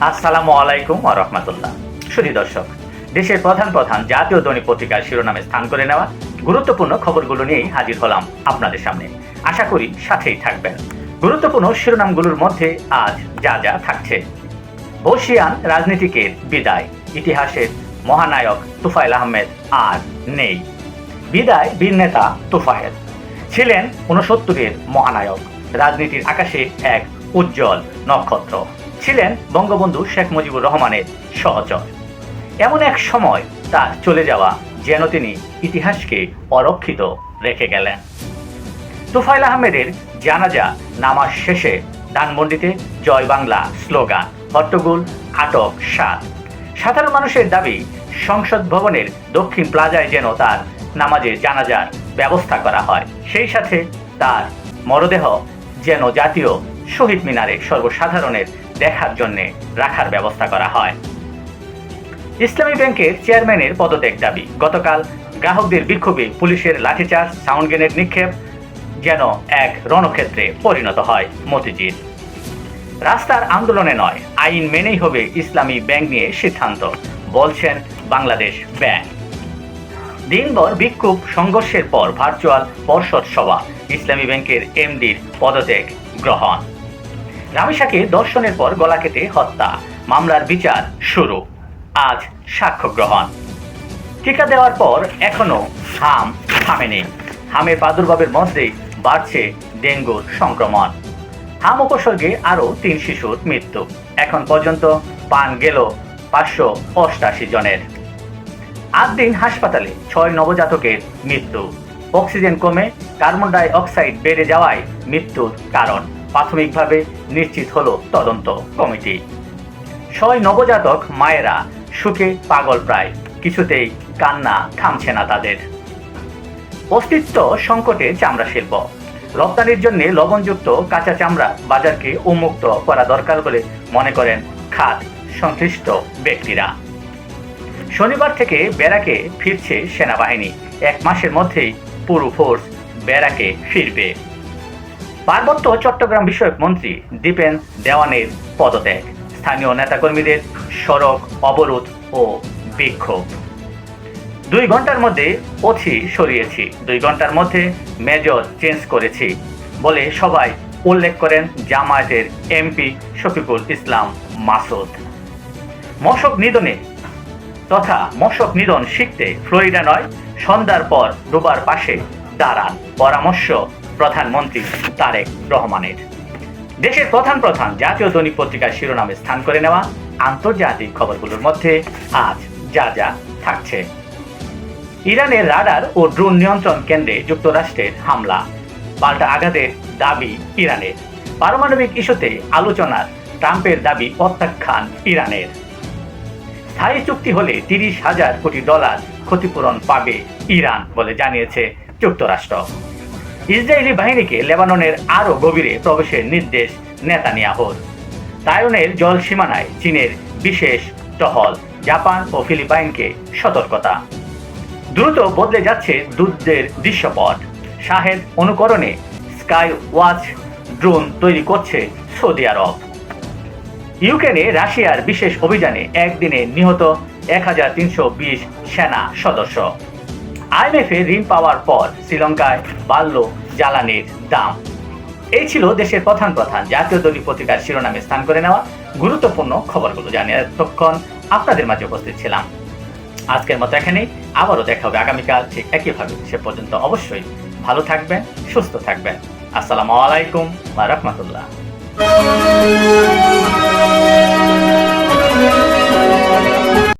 আসসালামু আলাইকুম ওয়া রাহমাতুল্লাহ। সুধী দর্শক, দেশের প্রধান প্রধান জাতীয় দৈনিক পত্রিকার শিরোনামে স্থান করে নেওয়া গুরুত্বপূর্ণ খবরগুলো নিয়েই হাজির হলাম আপনাদের সামনে। আশা করি সাথেই থাকবেন। গুরুত্বপূর্ণ শিরোনামগুলোর মধ্যে আজ যা যা থাকছে: বর্ষিয়ান রাজনীতিকের বিদায়, ইতিহাসের মহানায়ক তুফাইল আহমেদ আর নেই। বিদায় বীর নেতা তুফাইল, ছিলেন 69-এর মহানায়ক, রাজনীতির আকাশে এক উজ্জ্বল নক্ষত্র, ছিলেন বঙ্গবন্ধু শেখ মুজিবুর রহমানের সহচর। এমন এক সময় তার চলে যাওয়া যেন তিনি ইতিহাসকে অরক্ষিত রেখে গেলেন। তুফাইল আহমেদের জানাজা নামাজ শেষে ধানমন্ডিতে জয় বাংলা স্লোগান, হট্টগোল, আটক 7। সাধারণ মানুষের দাবি, সংসদ ভবনের দক্ষিণ প্লাজায় যেন তার নামাজের জানাজার ব্যবস্থা করা হয়, সেই সাথে তার মরদেহ যেন জাতীয় শহীদ মিনারে সর্বসাধারণের দেখার জন্য রাখার ব্যবস্থা করা হয়। ইসলামী ব্যাংকের চেয়ারম্যানের পদত্যাগ দাবি, গতকাল গ্রাহকদের বিক্ষোভে পুলিশের লাঠিচার্জ, সাউন্ড গ্রেনেড নিক্ষেপ যেন এক রণক্ষেত্রে পরিণত হয় মতিঝিল। রাস্তার আন্দোলনে নয়, আইন মেনেই হবে ইসলামী ব্যাংক নিয়ে সিদ্ধান্ত, বলছেন বাংলাদেশ ব্যাংক। দিনভর বিক্ষোভ সংঘর্ষের পর ভার্চুয়াল পর্ষদ সভা, ইসলামী ব্যাংকের এমডির পদত্যাগ গ্রহণ। রামিসাকে ধর্ষণের পর গলা কেটে হত্যা মামলার বিচার শুরু, আজ সাক্ষ্য গ্রহণ। টিকা দেওয়ার পর এখনো হাম থামেনি, হামের প্রাদুর্ভাবের মধ্যেই বাড়ছে ডেঙ্গুর সংক্রমণ। হাম উপসর্গে আরও 3 শিশুর মৃত্যু, এখন পর্যন্ত প্রাণ গেল 588 জনের। 8 দিন হাসপাতালে, 6 নবজাতকের মৃত্যু, অক্সিজেন কমে কার্বন ডাই অক্সাইড বেড়ে যাওয়ায় মৃত্যুর কারণ, প্রাথমিকভাবে নিশ্চিত হলো তদন্ত কমিটি। 6 নবজাতক মায়েরা সুখে পাগল প্রায়, কিছুতেই কান্না থামছে না তাদের। অস্তিত্ব সংকটে চামড়া শিল্প, রপ্তানির জন্য লবণযুক্ত কাঁচা চামড়া বাজারকে উন্মুক্ত করা দরকার বলে মনে করেন খাত সংশ্লিষ্ট ব্যক্তিরা। শনিবার থেকে ব্যারাকে ফিরছে সেনাবাহিনী, 1 মাসের মধ্যেই পুরো ফোর্স ব্যারাকে ফিরবে। পার্বত্য চট্টগ্রাম বিষয়ক মন্ত্রী দীপেন দেওয়ানের পদত্যাগ, স্থানীয় নেতাকর্মীদের সড়ক অবরোধ ও বিক্ষোভ। 2 ঘন্টার মধ্যে ওসি সরিয়েছি, 2 ঘন্টার মধ্যে মেজর চেঞ্জ করেছি বলে সবাই উল্লেখ করেন জামায়াতের এমপি শফিকুল ইসলাম মাসুদ। মশক নিধনে তথা মশক নিধন শিখতে ফ্লোরিডা নয়, সন্ধ্যার পর ডোবার পাশে দাঁড়ান, পরামর্শ প্রধানমন্ত্রী তারেক রহমানের। দেশের প্রধান প্রধান জাতীয় দৈনিক পত্রিকার শিরোনামে স্থান করে নেওয়া আন্তর্জাতিক খবরগুলোর মধ্যে আজ যা যা থাকছে: ইরানের রাডার ও ড্রোন নিয়ন্ত্রণ কেন্দ্রে যুক্তরাষ্ট্রের হামলা, পাল্টা আঘাতের দাবি ইরানের। পারমাণবিক ইস্যুতে আলোচনার ট্রাম্পের দাবি প্রত্যাখ্যান ইরানের। স্থায়ী চুক্তি হলে $30,000 কোটি ক্ষতিপূরণ পাবে ইরান বলে জানিয়েছে যুক্তরাষ্ট্র। ইসরায়েলি বাহিনীকে লেবাননের আরও গভীরে প্রবেশের নির্দেশ নেতানিয়াহুর। তাইওয়ানের জল সীমানায় চীনের বিশেষ টহল, জাপান ও ফিলিপাইনকে সতর্কতা। দ্রুত বদলে যাচ্ছে যুদ্ধের দৃশ্যপট, শাহেদ অনুকরণে স্কাই ওয়াচ ড্রোন তৈরি করছে সৌদি আরব। ইউক্রেনে রাশিয়ার বিশেষ অভিযানে একদিনে নিহত 1320 সেনা সদস্য। আইএমএফে ঋণ পাওয়ার পর শ্রীলঙ্কায় বাড়ল জ্বালানির দাম। এই ছিল দেশের প্রধান প্রধান জাতীয় দৈনিক পত্রিকার শিরোনামে স্থান করে নেওয়া গুরুত্বপূর্ণ খবরগুলো জানিয়ে এতক্ষণ আপনাদের মাঝে উপস্থিত ছিলাম। আজকের মতো এখানেই, আবারও দেখা হবে আগামীকাল ঠিক একইভাবে। সে পর্যন্ত অবশ্যই ভালো থাকবেন, সুস্থ থাকবেন। আসসালামু আলাইকুম ওয়া রাহমাতুল্লাহ।